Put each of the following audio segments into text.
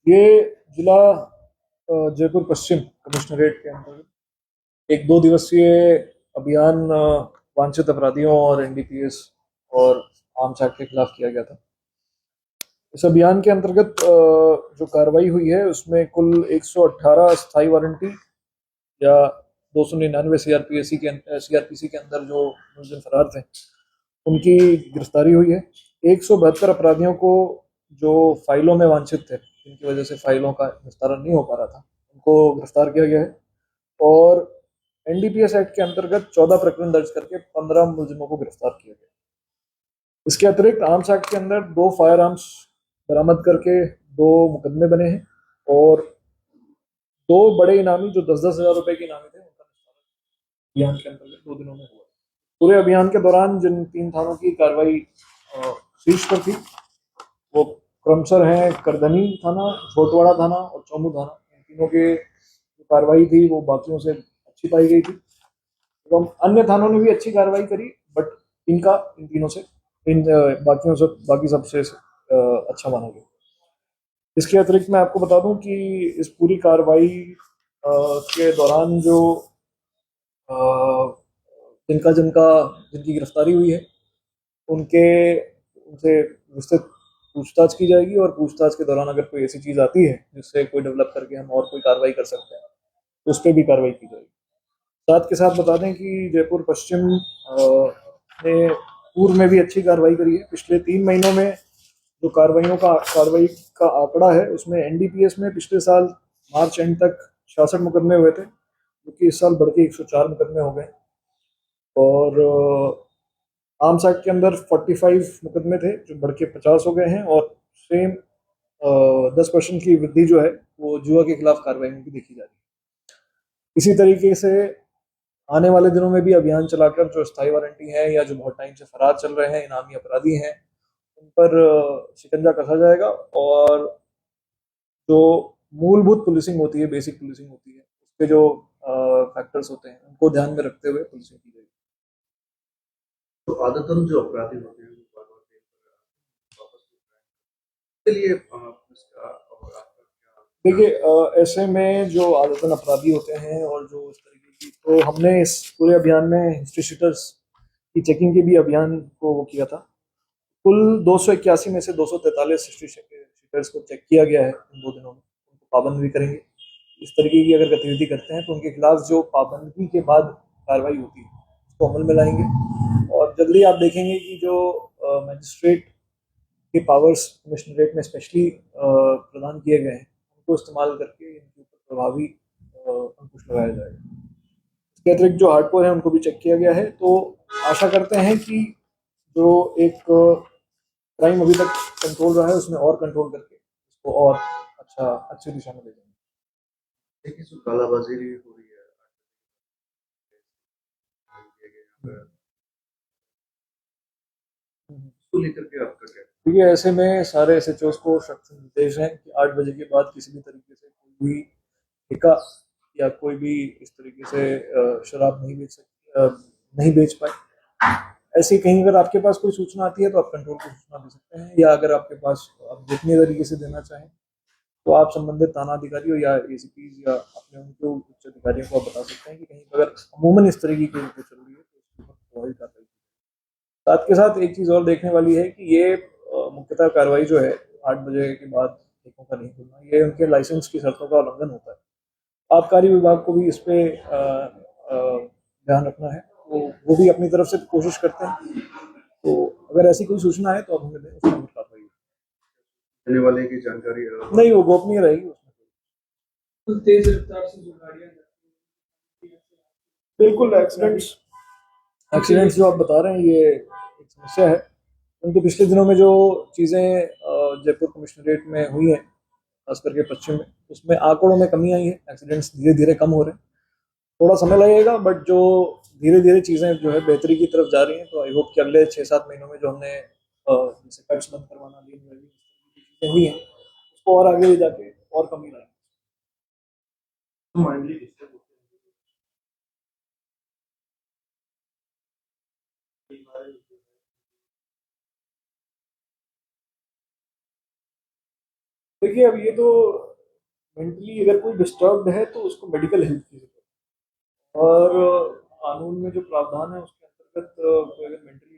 ये जिला जयपुर पश्चिम कमिश्नरेट के अंतर्गत एक 2 दिवसीय अभियान वांछित अपराधियों और एनडीपीएस और आर्म्स एक्ट के खिलाफ किया गया था। इस अभियान के अंतर्गत जो कार्रवाई हुई है उसमें कुल 118 स्थायी वारंटी या 299 सीआरपीसी के अंदर जो मुलजिम फरार थे उनकी गिरफ्तारी हुई है। 172 अपराधियों को जो फाइलों में वांछित थे, जिनकी वजह से फाइलों का निस्तारण नहीं हो पा रहा था, उनको गिरफ्तार किया गया है और एनडीपीएस एक्ट के अंतर्गत 14 प्रकरण दर्ज करके 15 मुलजिमों को गिरफ्तार किया गया। इसके अतिरिक्त आर्म्स एक्ट के अंदर 2 फायर आर्म्स बरामद करके 2 मुकदमे बने हैं और 2 बड़े इनामी जो 10-10 हजार रुपए के इनामी थे उनका अभियान के अंतर्गत 2 दिनों में हुआ। पूरे अभियान के दौरान जिन 3 थानों की कार्रवाई शीर्ष पर थी वो क्रमशः हैं करधनी थाना, छोटवाड़ा थाना और चौमू थाना। इन तीनों के जो कार्रवाई थी वो बाकियों से अच्छी पाई गई थी एवं अन्य थानों ने भी अच्छी कार्रवाई करी, बट इनका इन तीनों से इन बाकियों से बाकी सबसे अच्छा माना गया। इसके अतिरिक्त मैं आपको बता दूं कि इस पूरी कार्रवाई के दौरान जो जिनका जिनका जिनकी गिरफ्तारी हुई है उनके उनसे विस्तृत पूछताछ की जाएगी और पूछताछ के दौरान अगर कोई ऐसी चीज आती है जिससे कोई डेवलप करके हम और कोई कार्रवाई कर सकते हैं तो उस पर भी कार्रवाई की जाएगी। साथ के साथ बता दें कि जयपुर पश्चिम ने पूर्व में भी अच्छी कार्रवाई करी है। पिछले 3 महीनों में जो कार्रवाई का आंकड़ा है उसमें एनडीपीएस में पिछले साल मार्च एंड तक 66 मुकदमे हुए थे, जो कि इस साल बढ़ के 104 मुकदमे हो गए और आर्म्स एक्ट के अंदर 45 मुकदमे थे जो बढ़ के 50 हो गए हैं और सेम 10% की वृद्धि जो है वो जुआ के खिलाफ कार्रवाई में भी देखी जा रही है। इसी तरीके से आने वाले दिनों में भी अभियान चलाकर जो स्थायी वारंटी है या जो बहुत टाइम से फरार चल रहे हैं इनामी अपराधी हैं उन पर शिकंजा कसा जाएगा और जो मूलभूत पुलिसिंग होती है, बेसिक पुलिसिंग होती है, उसके जो फैक्टर्स होते हैं उनको ध्यान में रखते हुए पुलिसिंग की जाएगी। तो आदतन जो अपराधी होते हैं वो बार-बार जेल में वापस के लिए इसका और आपका क्या? देखिए ऐसे में जो आदतन अपराधी होते हैं और जो इस तरीके की, तो हमने इस पूरे अभियान में हिस्ट्री शीटर्स की चेकिंग के भी अभियान को वो किया था। कुल 281 में से 243 हिस्ट्री शीटर्स को चेक किया गया है इन 2 दिनों में, उनको पाबंद भी करेंगे। इस तरीके की अगर गतिविधि करते हैं तो उनके खिलाफ जो पाबंदी के बाद कार्रवाई होती है उसको अमल में लाएंगे और जल्दी आप देखेंगे कि जो मजिस्ट्रेट के पावर्स कमिश्नरेट में स्पेशली प्रदान किए गए हैं उनको इस्तेमाल करके इनके ऊपर प्रभावी अंकुश लगाया जाएगा। इसके अतिरिक्त जो हार्डकोर है उनको भी चेक किया गया है, तो आशा करते हैं कि जो एक क्राइम अभी तक कंट्रोल रहा है उसमें और कंट्रोल करके इसको और अच्छी दिशा में ले जाएंगे। देखिए जो कालाबाजारी हो रही है उसको लेकर के आपका क्या? क्योंकि ऐसे में सारे एसएचओस को सख्त निर्देश है कि 8 बजे के बाद किसी भी तरीके से कोई भी ठेका या कोई भी इस तरीके से शराब नहीं बेच पाए। ऐसे कहीं अगर आपके पास कोई सूचना आती है तो आप कंट्रोल को सूचना दे सकते हैं, या अगर आपके पास आप जितने तरीके से देना चाहें तो आप संबंधित थाना अधिकारियों या एसीपी या अपने उनके उच्च अधिकारियों को आप बता सकते हैं कि कहीं अगर अमूमन इस तरीके की रिपोर्ट चल रही है तो उसके ऊपर प्रभावी कार्रवाई। साथ के साथ एक चीज और देखने वाली है कि ये मुख्यतः कार्रवाई जो है 8 बजे के बाद ठेकों का नहीं खुलना, ये उनके लाइसेंस की शर्तों का उल्लंघन होता है। आबकारी विभाग को भी इस पे ध्यान रखना है, तो वो भी अपनी तरफ से कोशिश करते हैं। तो अगर ऐसी कोई सूचना है तो आप हमें दें, उसमें हम कार्रवाई देने वाले की जानकारी नहीं, वो गोपनीय रहेगी उसमें। तो तेज रफ्तार से जो गाड़ियां बिल्कुल एक्सीडेंट्स जो आप बता रहे हैं ये एक समस्या है, परंतु पिछले दिनों में जो चीज़ें जयपुर कमिश्नरेट में हुई हैं खास करके पश्चिम में, उसमें आंकड़ों में कमी आई है। एक्सीडेंट्स धीरे धीरे कम हो रहे हैं, थोड़ा समय लगेगा बट जो धीरे धीरे चीज़ें जो है बेहतरी की तरफ जा रही हैं। तो आई होप कि अगले 6-7 महीनों में जो हमने जैसे कट्स बंद करवाना चीज़ें हुई हैं उसको और आगे ले जाके और कमी लाएंगे। देखिए अब ये तो मेंटली अगर कोई डिस्टर्ब्ड है तो उसको मेडिकल हेल्प की जरूरत है। और कानून में जो प्रावधान है उसके अंतर्गत कोई अगर मेंटली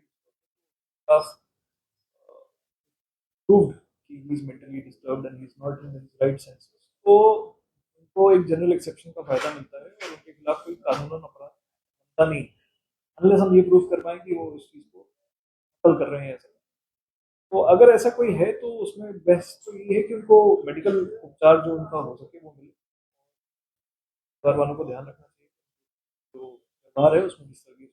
proved कि he is mentally disturbed and he is not in his right senses, तो उनको एक जनरल एक्सेप्शन का फायदा मिलता है और उनके खिलाफ कोई कानूनन अपराध बनता नहीं, अनलेस हम ये प्रूव कर पाए कि वो इस चीज़ को नकल कर रहे हैं ऐसा। तो अगर ऐसा कोई है तो उसमें बेस्ट तो ये है कि उनको मेडिकल उपचार जो उनका हो सके वो मिले। परिवार वालों को ध्यान रखना चाहिए जो व्यवहार है उसमें किस तरह की